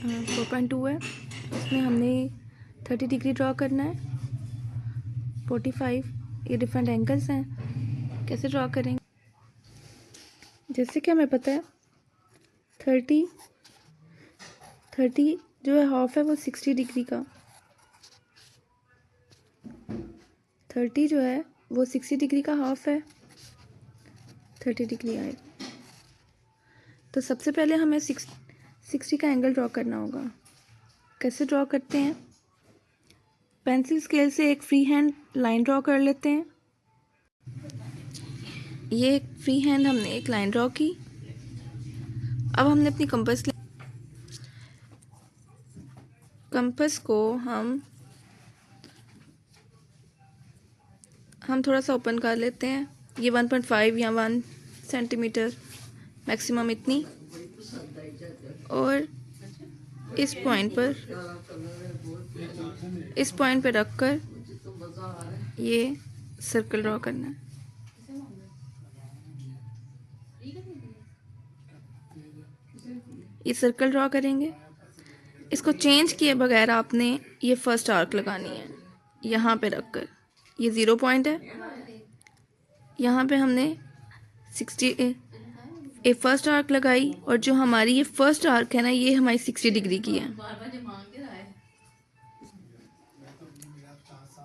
4.2 है, उसमें हमने 30 डिग्री ड्रॉ करना है, 45, ये डिफरेंट एंगल्स हैं। कैसे ड्रॉ करेंगे? जैसे कि हमें पता है 30 जो है हाफ है वो 60 डिग्री का, 30 जो है वो 60 डिग्री का हाफ है, 30 डिग्री आए। तो सबसे पहले हमें 60 का एंगल ड्रॉ करना होगा। कैसे ड्रॉ करते हैं? पेंसिल स्केल से एक फ्री हैंड लाइन ड्रॉ कर लेते हैं। ये एक फ्री हैंड हमने एक लाइन ड्रॉ की। अब हमने अपनी कंपास को हम थोड़ा सा ओपन कर लेते हैं। ये 1.5 या 1 सेंटीमीटर मैक्सिमम इतनी, और इस पॉइंट पर रखकर ये सर्कल ड्रॉ करना है। ये सर्कल ड्रॉ करेंगे। इसको चेंज किए बगैर आपने ये फर्स्ट आर्क लगानी है यहाँ पे रखकर। ये 0 पॉइंट है, यहाँ पे हमने 60 ए फर्स्ट आर्क लगाई, और जो हमारी ये फर्स्ट आर्क है ना, ये हमारी 60 डिग्री की है।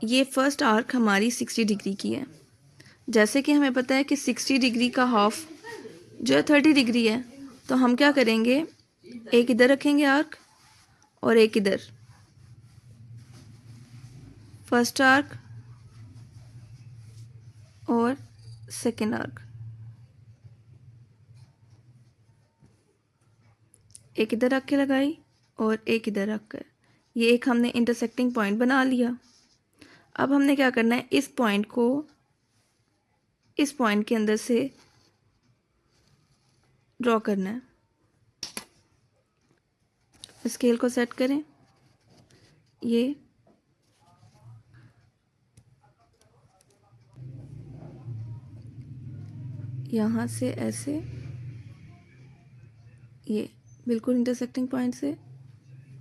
ये फर्स्ट आर्क हमारी 60 डिग्री की है। जैसे कि हमें पता है कि 60 डिग्री का हाफ जो है 30 डिग्री है, तो हम क्या करेंगे, एक इधर रखेंगे आर्क और एक इधर, फर्स्ट आर्क और सेकेंड आर्क, एक इधर रख के लगाई और एक इधर रख कर, ये एक हमने इंटरसेक्टिंग पॉइंट बना लिया। अब हमने क्या करना है, इस पॉइंट को इस पॉइंट के अंदर से ड्रॉ करना है। स्केल को सेट करें, ये यहाँ से ऐसे, ये बिल्कुल इंटरसेक्टिंग पॉइंट से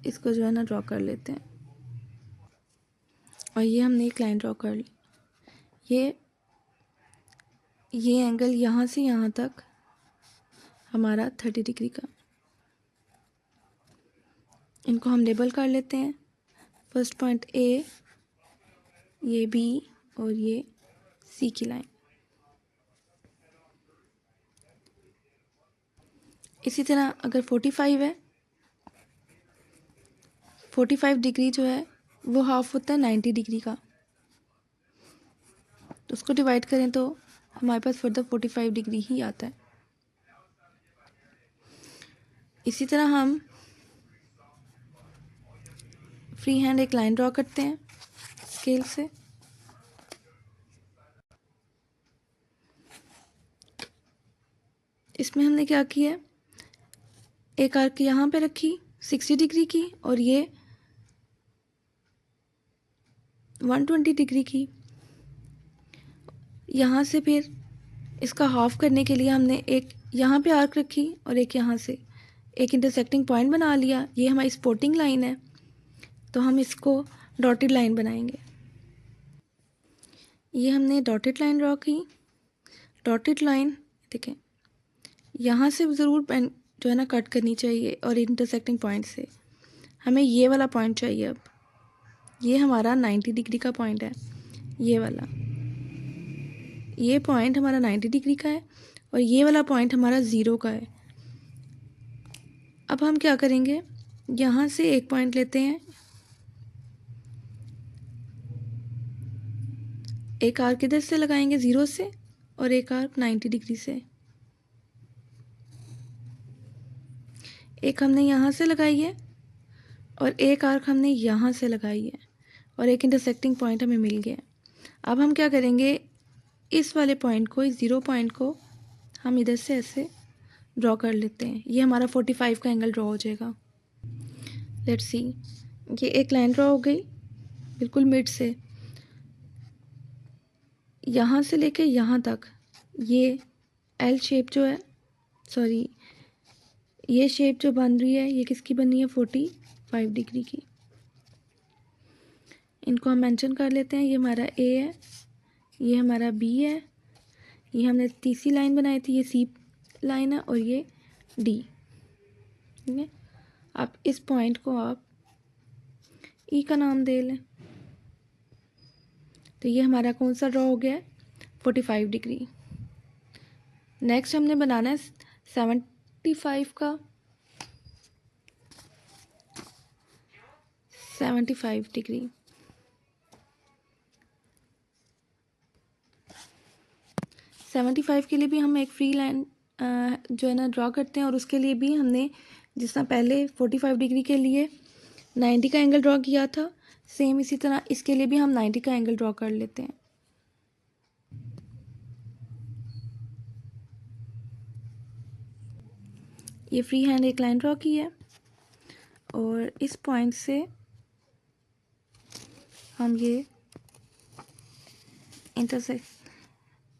इसको जो है ना ड्रॉ कर लेते हैं। और ये हमने एक लाइन ड्रॉ कर ली। ये एंगल यहाँ से यहाँ तक हमारा 30 डिग्री का। इनको हम लेबल कर लेते हैं। फर्स्ट पॉइंट ए, ये बी और ये सी की लाइन। इसी तरह अगर 45 है, 45 डिग्री जो है वो हाफ होता है 90 डिग्री का, तो उसको डिवाइड करें तो हमारे पास फर्दर 45 डिग्री ही आता है। इसी तरह हम फ्री हैंड एक लाइन ड्रॉ करते हैं स्केल से। इसमें हमने क्या किया, एक आर्क यहाँ पे रखी 60 डिग्री की, और ये 120 डिग्री की। यहाँ से फिर इसका हाफ करने के लिए हमने एक यहाँ पे आर्क रखी और एक यहाँ से, एक इंटरसेक्टिंग पॉइंट बना लिया। ये हमारी सपोर्टिंग लाइन है, तो हम इसको डॉटेड लाइन बनाएंगे। ये हमने डॉटेड लाइन ड्रॉ की। डॉटेड लाइन देखें, यहाँ से ज़रूर पेन जो है ना कट करनी चाहिए, और इंटरसेक्टिंग पॉइंट से हमें ये वाला पॉइंट चाहिए। अब ये हमारा 90 डिग्री का पॉइंट है, ये वाला, ये पॉइंट हमारा 90 डिग्री का है, और ये वाला पॉइंट हमारा 0 का है। अब हम क्या करेंगे, यहाँ से एक पॉइंट लेते हैं, एक आर्क इधर से लगाएंगे 0 से, और एक आर्क 90 डिग्री से। एक हमने यहाँ से लगाई है और एक आर्क हमने यहाँ से लगाई है, और एक इंटरसेक्टिंग पॉइंट हमें मिल गया। अब हम क्या करेंगे, इस वाले पॉइंट को, इस 0 पॉइंट को हम इधर से ऐसे ड्रॉ कर लेते हैं। ये हमारा 45 का एंगल ड्रॉ हो जाएगा। लेट्स सी, ये एक लाइन ड्रॉ हो गई बिल्कुल मिड से, यहाँ से लेके यहाँ तक। ये एल शेप जो है, सॉरी, ये शेप जो बन रही है ये किसकी बनी है, 45 डिग्री की। इनको हम मेंशन कर लेते हैं। ये हमारा ए है, ये हमारा बी है, ये हमने तीसरी लाइन बनाई थी, ये सी लाइन है, और ये डी। ठीक है, आप इस पॉइंट को आप ई का नाम दे लें। तो ये हमारा कौन सा ड्रॉ हो गया है, 45 डिग्री। नेक्स्ट हमने बनाना है 75 का, 75 डिग्री। सेवेंटी फाइव के लिए भी हम एक फ्री लाइन जो है ना ड्रॉ करते हैं, और उसके लिए भी हमने जिस तरह पहले 45 डिग्री के लिए 90 का एंगल ड्रॉ किया था, सेम इसी तरह इसके लिए भी हम 90 का एंगल ड्रॉ कर लेते हैं। ये फ्री हैंड एक लाइन ड्रॉ की है, और इस पॉइंट से हम ये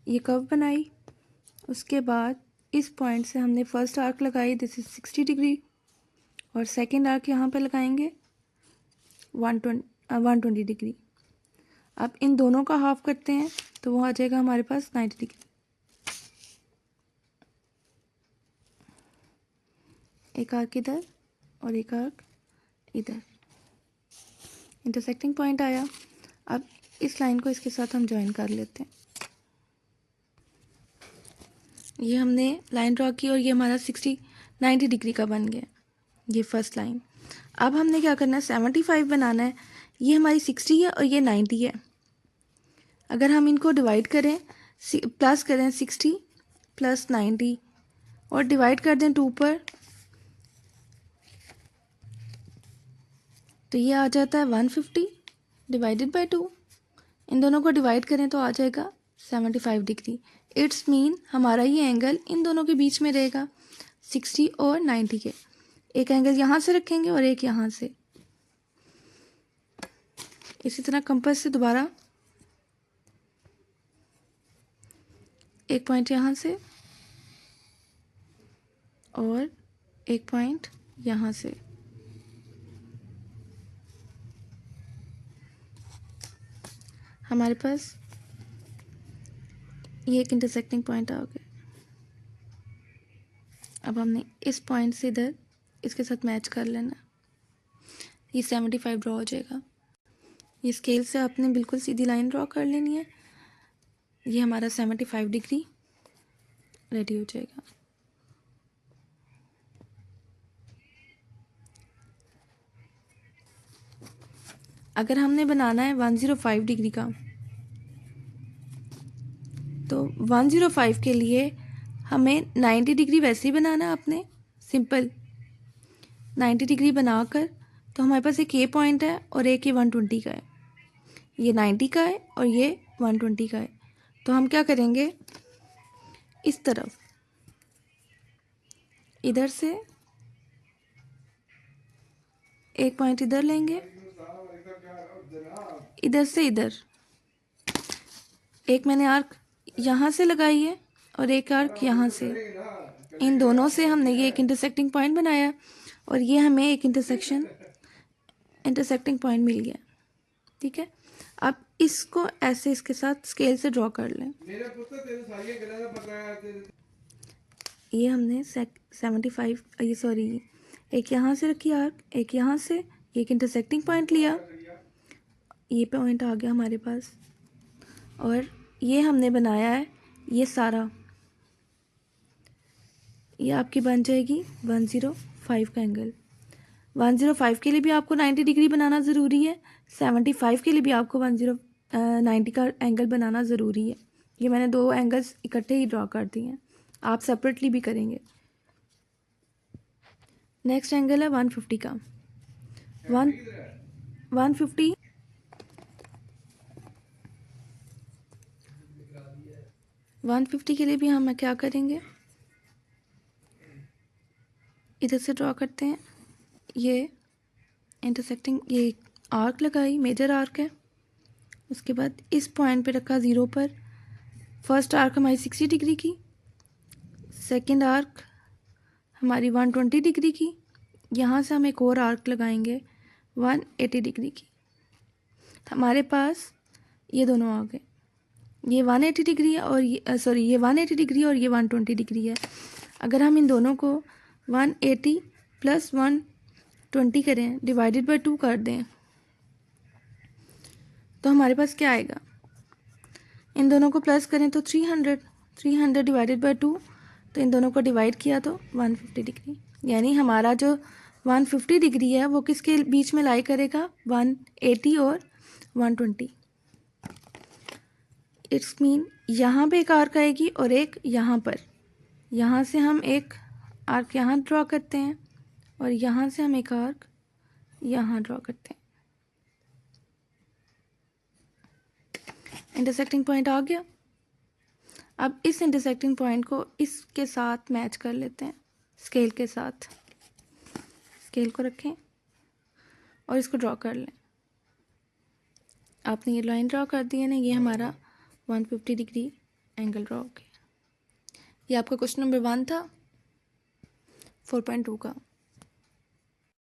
ये कर्व बनाई। उसके बाद इस पॉइंट से हमने फर्स्ट आर्क लगाई, दिस इज 60 डिग्री, और सेकेंड आर्क यहाँ पे लगाएंगे 120 डिग्री। अब इन दोनों का हाफ करते हैं तो वो आ जाएगा हमारे पास 90 डिग्री। एक आर्क इधर और एक आर्क इधर, इंटरसेक्टिंग पॉइंट आया। अब इस लाइन को इसके साथ हम ज्वाइन कर लेते हैं। ये हमने लाइन ड्रॉ की और ये हमारा 90 डिग्री का बन गया, ये फर्स्ट लाइन। अब हमने क्या करना है, 75 बनाना है। ये हमारी 60 है और ये 90 है। अगर हम इनको डिवाइड करें, प्लस करें 60 प्लस 90 और डिवाइड कर दें 2 पर, तो ये आ जाता है 150 डिवाइडेड बाय 2। इन दोनों को डिवाइड करें तो आ जाएगा 75 डिग्री। इट्स मीन हमारा ये एंगल इन दोनों के बीच में रहेगा, 60 और 90 के। एक एंगल यहाँ से रखेंगे और एक यहाँ से। इसी तरह कंपास से दोबारा एक पॉइंट यहाँ से और एक पॉइंट यहाँ से। हमारे पास ये एक इंटरसेक्टिंग पॉइंट आ गया। अब हमने इस पॉइंट से इधर इसके साथ मैच कर लेना, ये 75 ड्रॉ हो जाएगा। ये स्केल से आपने बिल्कुल सीधी लाइन ड्रॉ कर लेनी है। ये हमारा 75 डिग्री रेडी हो जाएगा। अगर हमने बनाना है 105 डिग्री का, तो 105 के लिए हमें 90 डिग्री वैसे ही बनाना है आपने, सिंपल 90 डिग्री बनाकर। तो हमारे पास एक ए पॉइंट है और एक ये 120 का है, ये 90 का है और ये 120 का है। तो हम क्या करेंगे, इस तरफ इधर से एक पॉइंट इधर लेंगे, इधर से इधर एक मैंने आर्क यहाँ से लगाई है और एक आर्क यहाँ से। इन दोनों से हमने ये एक इंटरसेक्टिंग पॉइंट बनाया और ये हमें एक इंटरसेक्टिंग पॉइंट मिल गया। ठीक है, अब इसको ऐसे इसके साथ स्केल से ड्रॉ कर लें। ये हमने 75 ये सॉरी एक यहाँ से रखी आर्क, एक यहाँ से, एक इंटरसेक्टिंग पॉइंट लिया, ये पॉइंट आ गया हमारे पास। और ये हमने बनाया है ये सारा, ये आपकी बन जाएगी 105 का एंगल। 105 के लिए भी आपको 90 डिग्री बनाना ज़रूरी है, 75 के लिए भी आपको 90 का एंगल बनाना ज़रूरी है। ये मैंने दो एंगल्स इकट्ठे ही ड्रॉ कर दिए हैं, आप सेपरेटली भी करेंगे। नेक्स्ट एंगल है 150 का। 150 के लिए भी हम क्या करेंगे, इधर से ड्रॉ करते हैं। ये इंटरसेक्टिंग ये आर्क लगाई, मेजर आर्क है। उसके बाद इस पॉइंट पे रखा 0 पर। फर्स्ट आर्क हमारी 60 डिग्री की, सेकंड आर्क हमारी 120 डिग्री की, यहाँ से हम एक और आर्क लगाएंगे 180 डिग्री की। हमारे पास ये दोनों आ गए, ये 180 डिग्री है और ये 180 डिग्री और ये 120 डिग्री है। अगर हम इन दोनों को 180 प्लस 120 करें, डिवाइडेड बाय 2 कर दें, तो हमारे पास क्या आएगा? इन दोनों को प्लस करें तो 300 डिवाइडेड बाय 2, तो इन दोनों को डिवाइड किया तो 150 डिग्री। यानी हमारा जो 150 डिग्री है वो किसके बीच में लाई करेगा? 180 और 120। इट्स मीन यहाँ पे एक आर्क आएगी और एक यहाँ पर। यहाँ से हम एक आर्क यहाँ ड्रॉ करते हैं और यहाँ से हम एक आर्क यहाँ ड्रॉ करते हैं। इंटरसेक्टिंग पॉइंट आ गया। अब इस इंटरसेक्टिंग पॉइंट को इसके साथ मैच कर लेते हैं, स्केल के साथ। स्केल को रखें और इसको ड्रॉ कर लें। आपने ये लाइन ड्रॉ कर दी है ना, ये हमारा 150 डिग्री एंगल ड्रॉ हो गया। ये आपका क्वेश्चन नंबर 1 था 4.2 का।